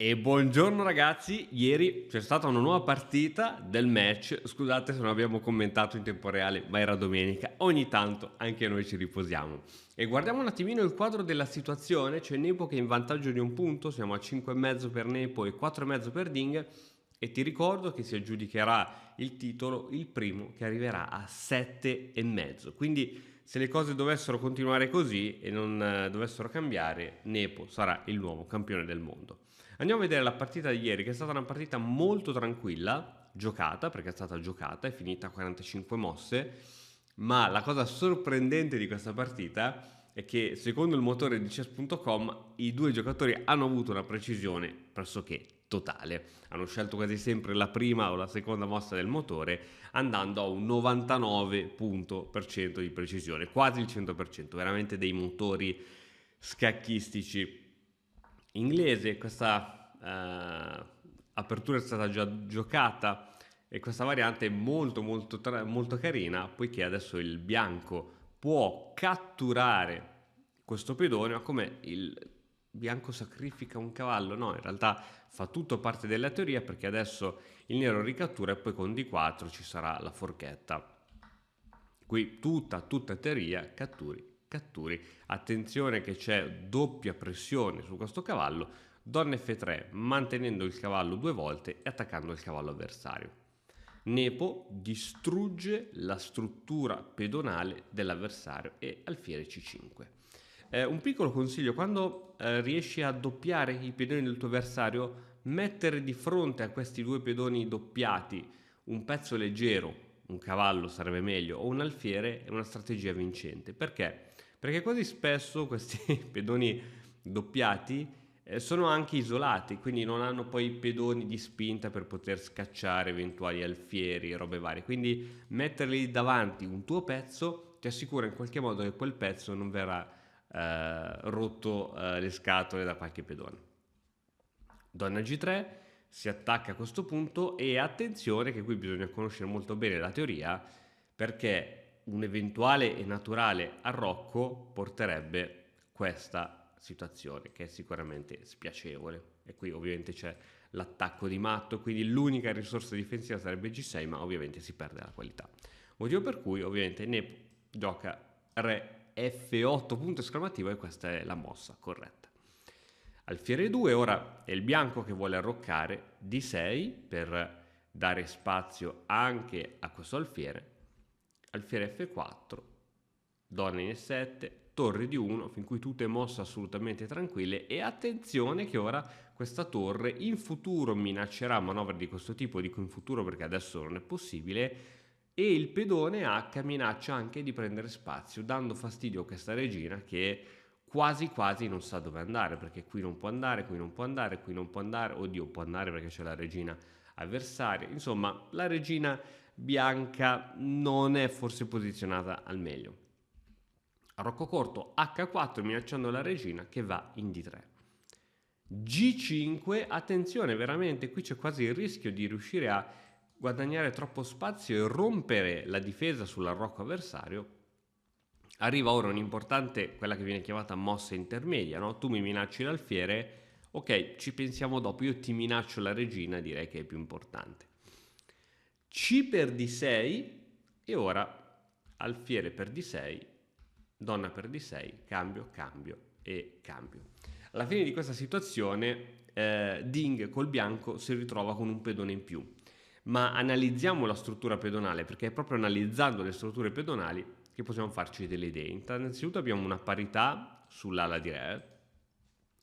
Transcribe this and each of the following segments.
E buongiorno ragazzi, ieri c'è stata una nuova partita del match, scusate se non abbiamo commentato in tempo reale, ma era domenica, ogni tanto anche noi ci riposiamo. E guardiamo un attimino il quadro della situazione, c'è Nepo che è in vantaggio di un punto, siamo a 5,5 per Nepo e 4,5 per Ding, e ti ricordo che si aggiudicherà il titolo il primo che arriverà a 7,5, quindi se le cose dovessero continuare così e non dovessero cambiare, Nepo sarà il nuovo campione del mondo. Andiamo a vedere la partita di ieri, che è stata una partita molto tranquilla, giocata, perché è stata giocata, è finita a 45 mosse, ma la cosa sorprendente di questa partita è che secondo il motore di chess.com i due giocatori hanno avuto una precisione pressoché totale. Hanno scelto quasi sempre la prima o la seconda mossa del motore andando a un 99% di precisione, quasi il 100%, veramente dei motori scacchistici inglese. Questa apertura è stata già giocata e questa variante è molto carina, poiché adesso il bianco può catturare questo pedone, ma come il bianco sacrifica un cavallo? No, in realtà fa tutto parte della teoria, perché adesso il nero ricattura e poi con D4 ci sarà la forchetta. Qui tutta teoria, catturi. Attenzione che c'è doppia pressione su questo cavallo, donna F3 mantenendo il cavallo due volte e attaccando il cavallo avversario. Nepo distrugge la struttura pedonale dell'avversario e alfiere C5. Un piccolo consiglio: quando riesci a doppiare i pedoni del tuo avversario, mettere di fronte a questi due pedoni doppiati un pezzo leggero, un cavallo sarebbe meglio, o un alfiere, è una strategia vincente. Perché? Perché quasi spesso questi pedoni doppiati sono anche isolati, quindi non hanno poi pedoni di spinta per poter scacciare eventuali alfieri e robe varie. Quindi metterli davanti un tuo pezzo ti assicura in qualche modo che quel pezzo non verrà rotto le scatole da qualche pedone. Donna G3 si attacca a questo punto, e attenzione che qui bisogna conoscere molto bene la teoria, perché un eventuale e naturale arrocco porterebbe questa situazione che è sicuramente spiacevole, e qui ovviamente c'è l'attacco di matto, quindi l'unica risorsa difensiva sarebbe G6, ma ovviamente si perde la qualità, motivo per cui ovviamente ne gioca re F8 punto esclamativo, e questa è la mossa corretta. Alfiere 2, ora è il bianco che vuole arroccare D6 per dare spazio anche a questo alfiere. Alfiere F4, donna in E7, torre di 1, fin qui tutte mosse assolutamente tranquille, e attenzione che ora questa torre in futuro minaccerà manovre di questo tipo. Dico in futuro perché adesso non è possibile, e il pedone H minaccia anche di prendere spazio, dando fastidio a questa regina che quasi non sa dove andare, perché qui non può andare, qui non può andare, qui non può andare, oddio può andare perché c'è la regina avversaria. Insomma, la regina bianca non è forse posizionata al meglio. Rocco corto H4 minacciando la regina che va in D3. G5, attenzione, veramente qui c'è quasi il rischio di riuscire a guadagnare troppo spazio e rompere la difesa sull'arrocco avversario. Arriva ora un'importante, quella che viene chiamata mossa intermedia, no? Tu mi minacci l'alfiere, ok, ci pensiamo dopo, io ti minaccio la regina, direi che è più importante. C per D6, e ora alfiere per D6, donna per D6, cambio e cambio. Alla fine di questa situazione Ding col bianco si ritrova con un pedone in più, ma analizziamo la struttura pedonale, perché è proprio analizzando le strutture pedonali che possiamo farci delle idee. Innanzitutto abbiamo una parità sull'ala di re,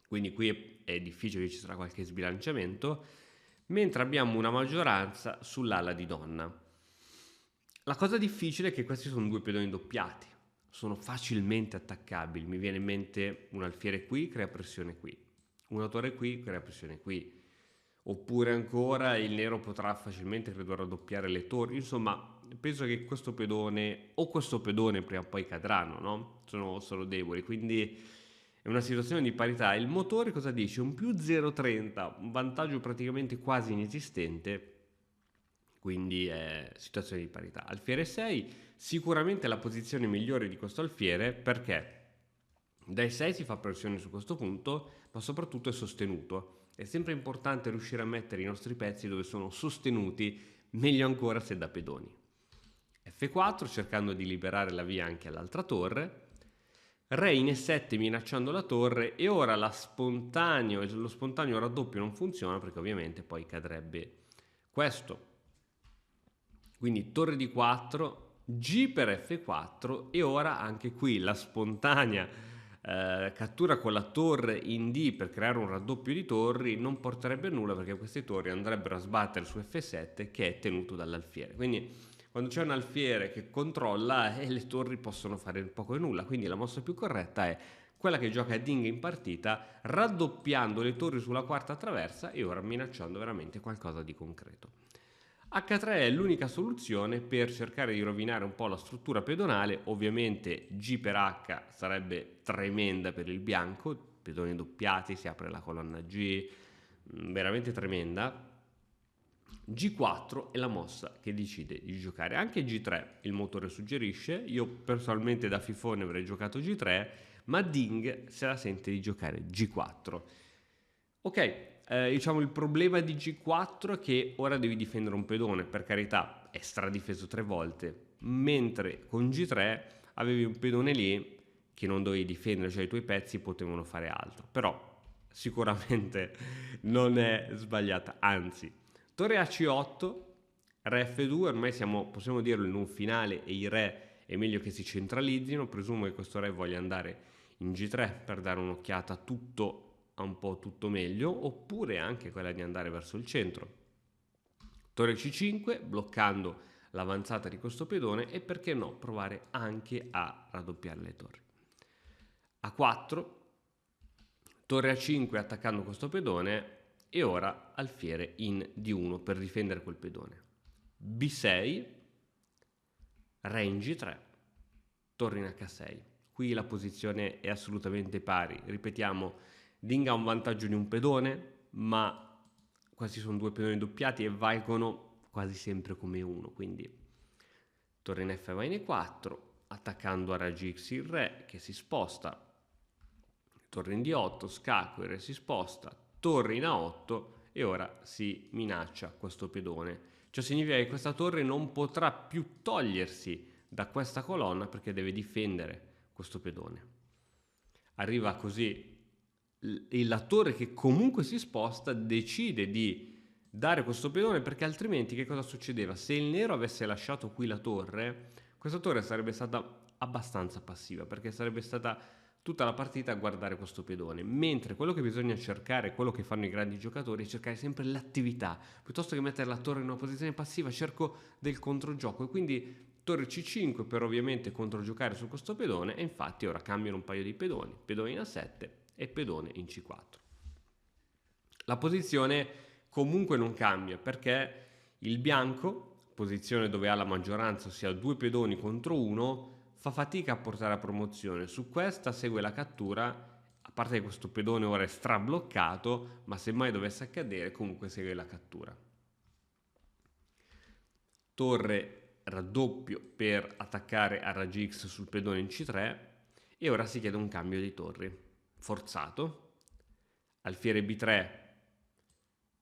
quindi qui è difficile che ci sarà qualche sbilanciamento, mentre abbiamo una maggioranza sull'ala di donna. La cosa difficile è che questi sono due pedoni doppiati, sono facilmente attaccabili. Mi viene in mente un alfiere qui, crea pressione qui, una torre qui, crea pressione qui, oppure ancora il nero potrà facilmente, credo, raddoppiare le torri. Insomma, penso che questo pedone o questo pedone prima o poi cadranno, no? Sono deboli, quindi è una situazione di parità. Il motore cosa dice? Un più 0,30, un vantaggio praticamente quasi inesistente, quindi è situazione di parità. Alfiere 6, sicuramente la posizione migliore di questo alfiere, perché dai 6 si fa pressione su questo punto, ma soprattutto è sostenuto. È sempre importante riuscire a mettere i nostri pezzi dove sono sostenuti, meglio ancora se da pedoni. F4 cercando di liberare la via anche all'altra torre, Re in E7 minacciando la torre, e ora lo spontaneo raddoppio non funziona perché ovviamente poi cadrebbe questo. Quindi torre di 4, G per F4, e ora anche qui la spontanea cattura con la torre in D per creare un raddoppio di torri non porterebbe a nulla, perché queste torri andrebbero a sbattere su F7 che è tenuto dall'alfiere. Quindi quando c'è un alfiere che controlla, le torri possono fare poco e nulla. Quindi la mossa più corretta è quella che gioca Ding in partita, raddoppiando le torri sulla quarta traversa e ora minacciando veramente qualcosa di concreto. H3 è l'unica soluzione per cercare di rovinare un po' la struttura pedonale. Ovviamente G per H sarebbe tremenda per il bianco, pedoni doppiati, si apre la colonna G, veramente tremenda. G4 è la mossa che decide di giocare. Anche G3 il motore suggerisce, io personalmente da fifone avrei giocato G3, ma Ding se la sente di giocare G4. Ok, diciamo il problema di G4 è che ora devi difendere un pedone, per carità è stradifeso 3 volte, mentre con G3 avevi un pedone lì che non dovevi difendere, cioè i tuoi pezzi potevano fare altro, però sicuramente non è sbagliata, anzi. Torre AC8, Re F2, ormai possiamo dirlo in un finale e i re è meglio che si centralizzino, presumo che questo re voglia andare in G3 per dare un'occhiata a un po' tutto meglio, oppure anche quella di andare verso il centro. Torre C5 bloccando l'avanzata di questo pedone, e perché no provare anche a raddoppiare le torri. A4, torre A5 attaccando questo pedone, e ora alfiere in D1 per difendere quel pedone. B6, re in G3, torre in H6. Qui la posizione è assolutamente pari. Ripetiamo, Ding ha un vantaggio di un pedone, ma questi sono 2 pedoni doppiati e valgono quasi sempre come uno. Quindi torre in F va in E4, attaccando a raggi X il re che si sposta, torre in D8, scacco, il re si sposta, torre in A8, e ora si minaccia questo pedone. Ciò significa che questa torre non potrà più togliersi da questa colonna perché deve difendere questo pedone. Arriva così la torre che comunque si sposta, decide di dare questo pedone, perché altrimenti che cosa succedeva? Se il nero avesse lasciato qui la torre, questa torre sarebbe stata abbastanza passiva, perché sarebbe stata tutta la partita a guardare questo pedone, mentre quello che bisogna cercare, quello che fanno i grandi giocatori, è cercare sempre l'attività, piuttosto che mettere la torre in una posizione passiva cerco del controgioco, e quindi torre C5 per ovviamente controgiocare su questo pedone, e infatti ora cambiano un paio di pedoni, pedone in A7 e pedone in C4. La posizione comunque non cambia, perché il bianco, posizione dove ha la maggioranza, ossia 2 pedoni contro 1, fa fatica a portare a promozione. Su questa segue la cattura, a parte che questo pedone ora è strabloccato, ma se mai dovesse accadere comunque segue la cattura. Torre raddoppio per attaccare a raggi X sul pedone in C3, e ora si chiede un cambio di torri forzato. Alfiere B3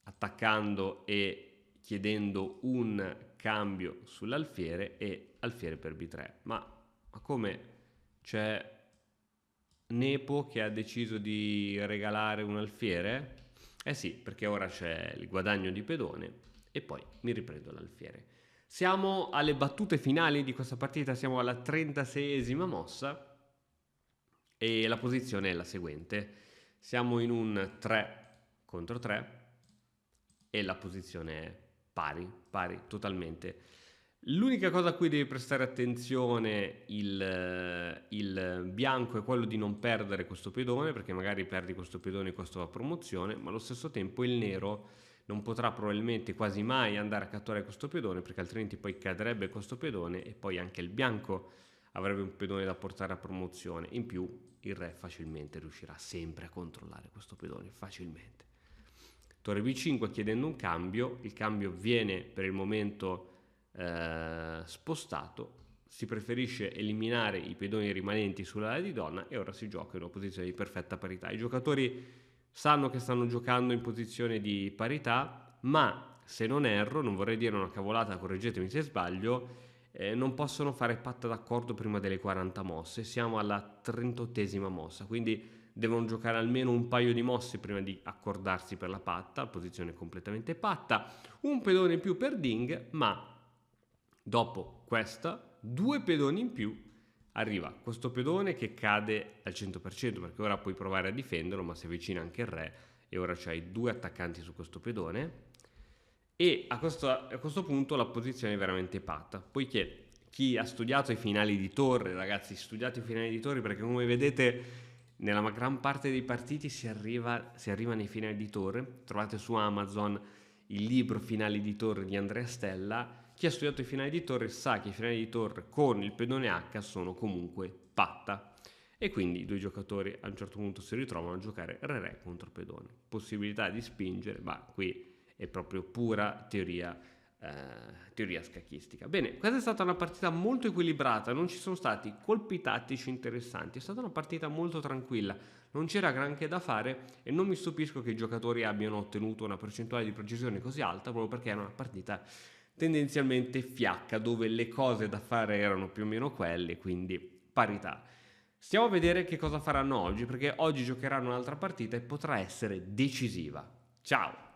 attaccando e chiedendo un cambio sull'alfiere, e alfiere per B3. Ma come, c'è Nepo che ha deciso di regalare un alfiere? Eh sì, perché ora c'è il guadagno di pedone e poi mi riprendo l'alfiere. Siamo alle battute finali di questa partita, siamo alla 36esima mossa e la posizione è la seguente. Siamo in un 3 contro 3 e la posizione è pari totalmente. L'unica cosa a cui devi prestare attenzione il bianco è quello di non perdere questo pedone, perché magari perdi questo pedone questo va a promozione, ma allo stesso tempo il nero non potrà probabilmente quasi mai andare a catturare questo pedone, perché altrimenti poi cadrebbe questo pedone e poi anche il bianco avrebbe un pedone da portare a promozione. In più il re facilmente riuscirà sempre a controllare questo pedone, facilmente. Torre B5 chiedendo un cambio, il cambio viene per il momento spostato, si preferisce eliminare i pedoni rimanenti sull'ala di donna e ora si gioca in una posizione di perfetta parità. I giocatori sanno che stanno giocando in posizione di parità, ma se non erro, non vorrei dire una cavolata, correggetemi se sbaglio, non possono fare patta d'accordo prima delle 40 mosse, siamo alla 38esima mossa, quindi devono giocare almeno un paio di mosse prima di accordarsi per la patta, posizione completamente patta, un pedone in più per Ding, ma dopo questa, due pedoni in più, arriva questo pedone che cade al 100% perché ora puoi provare a difenderlo, ma si avvicina anche il re e ora c'hai due attaccanti su questo pedone e a questo punto la posizione è veramente patta, poiché chi ha studiato i finali di torre, ragazzi, studiate i finali di torre perché come vedete nella gran parte dei partiti si arriva nei finali di torre, trovate su Amazon il libro Finali di torre di Andrea Stella. Chi ha studiato i finali di torre sa che i finali di torre con il pedone H sono comunque patta e quindi i due giocatori a un certo punto si ritrovano a giocare re-re contro pedone. Possibilità di spingere, ma qui è proprio pura teoria scacchistica. Bene, questa è stata una partita molto equilibrata, non ci sono stati colpi tattici interessanti, è stata una partita molto tranquilla, non c'era granché da fare e non mi stupisco che i giocatori abbiano ottenuto una percentuale di precisione così alta proprio perché era una partita tendenzialmente fiacca dove le cose da fare erano più o meno quelle, quindi parità. Stiamo a vedere che cosa faranno oggi perché oggi giocheranno un'altra partita e potrà essere decisiva. Ciao!